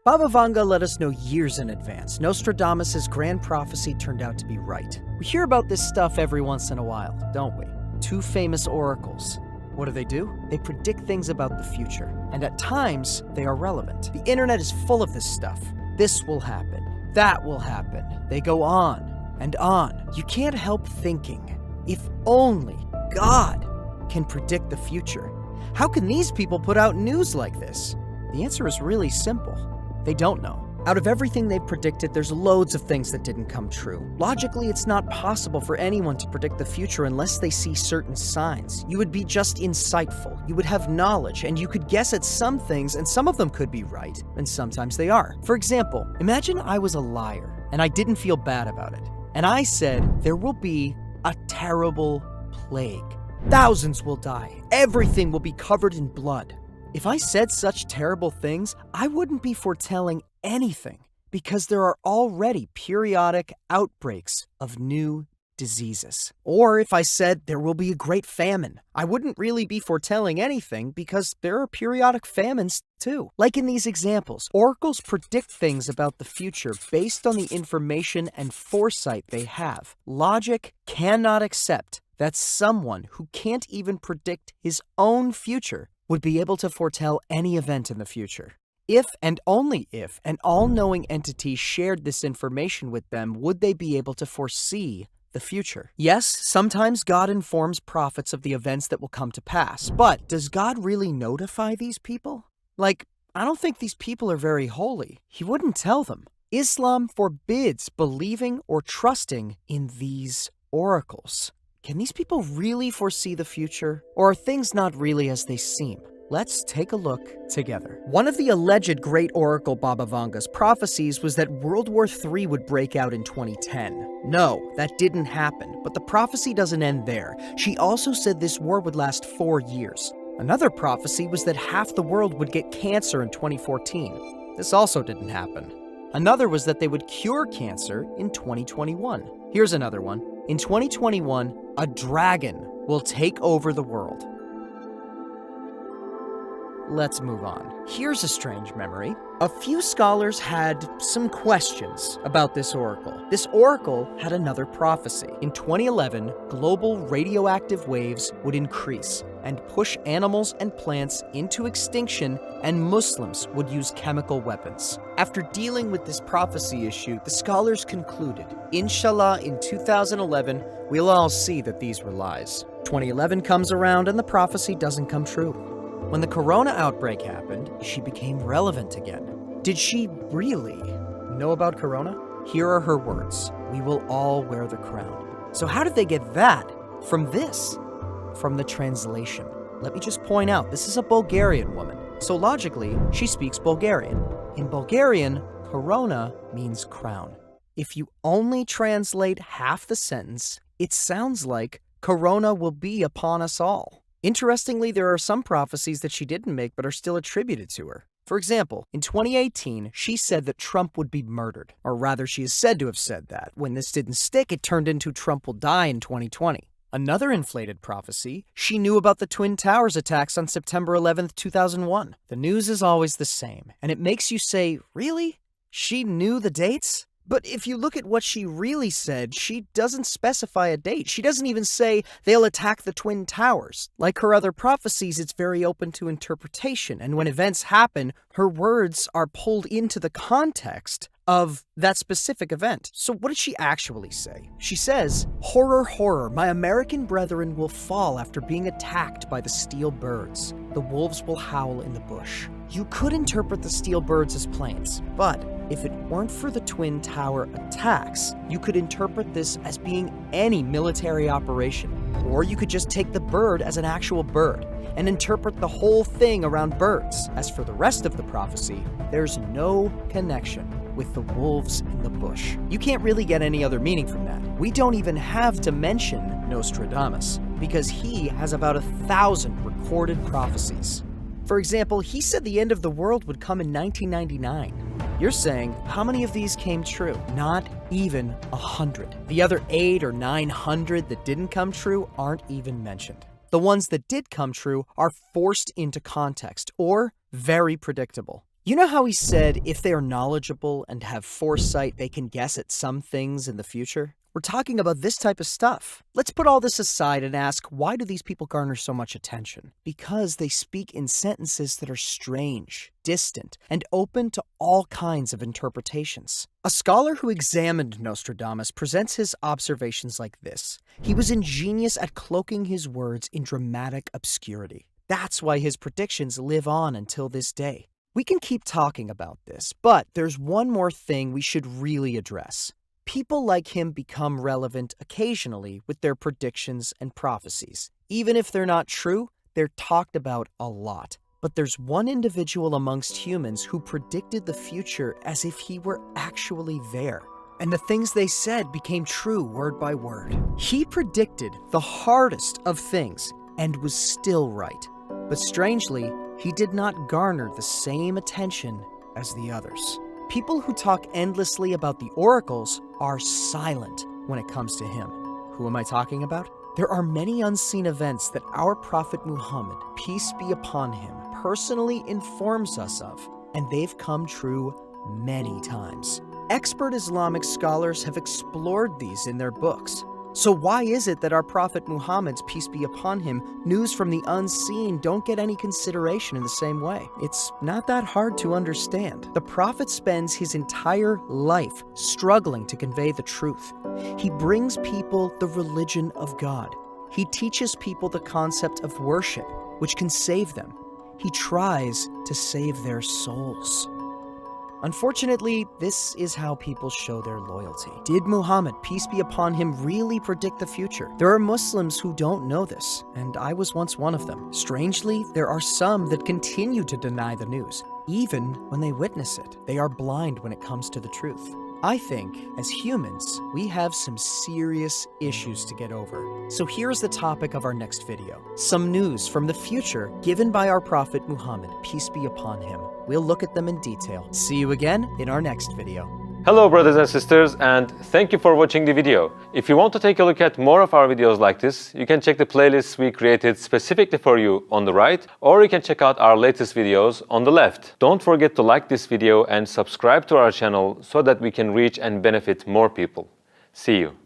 Baba Vanga let us know years in advance. Nostradamus' grand prophecy turned out to be right. We hear about this stuff every once in a while, don't we? 2 famous oracles. What do? They predict things about the future, and at times, they are relevant. The internet is full of this stuff. This will happen. That will happen. They go on and on. You can't help thinking, if only God can predict the future. How can these people put out news like this? The answer is really simple. They don't know. Out of everything they've predicted, there's loads of things that didn't come true. Logically, it's not possible for anyone to predict the future unless they see certain signs. You would be just insightful, you would have knowledge, and you could guess at some things, and some of them could be right, and sometimes they are. For example, imagine I was a liar, and I didn't feel bad about it. And I said, there will be a terrible plague. Thousands will die. Everything will be covered in blood. If I said such terrible things, I wouldn't be foretelling anything because there are already periodic outbreaks of new diseases. Or if I said there will be a great famine, I wouldn't really be foretelling anything because there are periodic famines too. Like in these examples, oracles predict things about the future based on the information and foresight they have. Logic cannot accept that someone who can't even predict his own future would be able to foretell any event in the future. If and only if an all-knowing entity shared this information with them, would they be able to foresee the future? Yes, sometimes God informs prophets of the events that will come to pass, but does God really notify these people? Like, I don't think these people are very holy. He wouldn't tell them. Islam forbids believing or trusting in these oracles. Can these people really foresee the future? Or are things not really as they seem? Let's take a look together. One of the alleged great oracle Baba Vanga's prophecies was that World War III would break out in 2010. No, that didn't happen, but the prophecy doesn't end there. She also said this war would last 4 years. Another prophecy was that half the world would get cancer in 2014. This also didn't happen. Another was that they would cure cancer in 2021. Here's another one. In 2021, a dragon will take over the world. Let's move on. Here's a strange memory. A few scholars had some questions about this oracle. This oracle had another prophecy. In 2011, global radioactive waves would increase and push animals and plants into extinction, and Muslims would use chemical weapons. After dealing with this prophecy issue, the scholars concluded, Inshallah, in 2011, we'll all see that these were lies. 2011 comes around and the prophecy doesn't come true. When the corona outbreak happened, she became relevant again. Did she really know about corona? Here are her words. We will all wear the crown. So how did they get that from this? From the translation. Let me just point out, this is a Bulgarian woman. So logically, she speaks Bulgarian. In Bulgarian, corona means crown. If you only translate half the sentence, it sounds like corona will be upon us all. Interestingly, there are some prophecies that she didn't make but are still attributed to her. For example, in 2018, she said that Trump would be murdered. Or rather, she is said to have said that. When this didn't stick, it turned into Trump will die in 2020. Another inflated prophecy, she knew about the Twin Towers attacks on September 11th, 2001. The news is always the same, and it makes you say, really? She knew the dates? But if you look at what she really said, she doesn't specify a date. She doesn't even say they'll attack the Twin Towers. Like her other prophecies, it's very open to interpretation, and when events happen, her words are pulled into the context of that specific event. So what did she actually say? She says, horror, horror, my American brethren will fall after being attacked by the steel birds. The wolves will howl in the bush. You could interpret the steel birds as planes, but if it weren't for the Twin Tower attacks, you could interpret this as being any military operation. Or you could just take the bird as an actual bird and interpret the whole thing around birds. As for the rest of the prophecy, there's no connection with the wolves in the bush. You can't really get any other meaning from that. We don't even have to mention Nostradamus, because he has about 1,000 recorded prophecies. For example, he said the end of the world would come in 1999. You're saying, how many of these came true? Not even 100. The other 800 or 900 that didn't come true aren't even mentioned. The ones that did come true are forced into context, or very predictable. You know how he said if they are knowledgeable and have foresight, they can guess at some things in the future? We're talking about this type of stuff. Let's put all this aside and ask, why do these people garner so much attention? Because they speak in sentences that are strange, distant, and open to all kinds of interpretations. A scholar who examined Nostradamus presents his observations like this. He was ingenious at cloaking his words in dramatic obscurity. That's why his predictions live on until this day. We can keep talking about this, but there's one more thing we should really address. People like him become relevant occasionally with their predictions and prophecies. Even if they're not true, they're talked about a lot. But there's one individual amongst humans who predicted the future as if he were actually there. And the things they said became true word by word. He predicted the hardest of things and was still right. But strangely, he did not garner the same attention as the others. People who talk endlessly about the oracles are silent when it comes to him. Who am I talking about? There are many unseen events that our Prophet Muhammad, peace be upon him, personally informs us of, and they've come true many times. Expert Islamic scholars have explored these in their books. So why is it that our Prophet Muhammad's, peace be upon him, news from the unseen don't get any consideration in the same way? It's not that hard to understand. The Prophet spends his entire life struggling to convey the truth. He brings people the religion of God. He teaches people the concept of worship, which can save them. He tries to save their souls. Unfortunately, this is how people show their loyalty. Did Muhammad, peace be upon him, really predict the future? There are Muslims who don't know this, and I was once one of them. Strangely, there are some that continue to deny the news, even when they witness it. They are blind when it comes to the truth. I think, as humans, we have some serious issues to get over. So here's the topic of our next video. Some news from the future given by our Prophet Muhammad, peace be upon him. We'll look at them in detail. See you again in our next video. Hello brothers and sisters, and thank you for watching the video. If you want to take a look at more of our videos like this, you can check the playlists we created specifically for you on the right, or you can check out our latest videos on the left. Don't forget to like this video and subscribe to our channel so that we can reach and benefit more people. See you.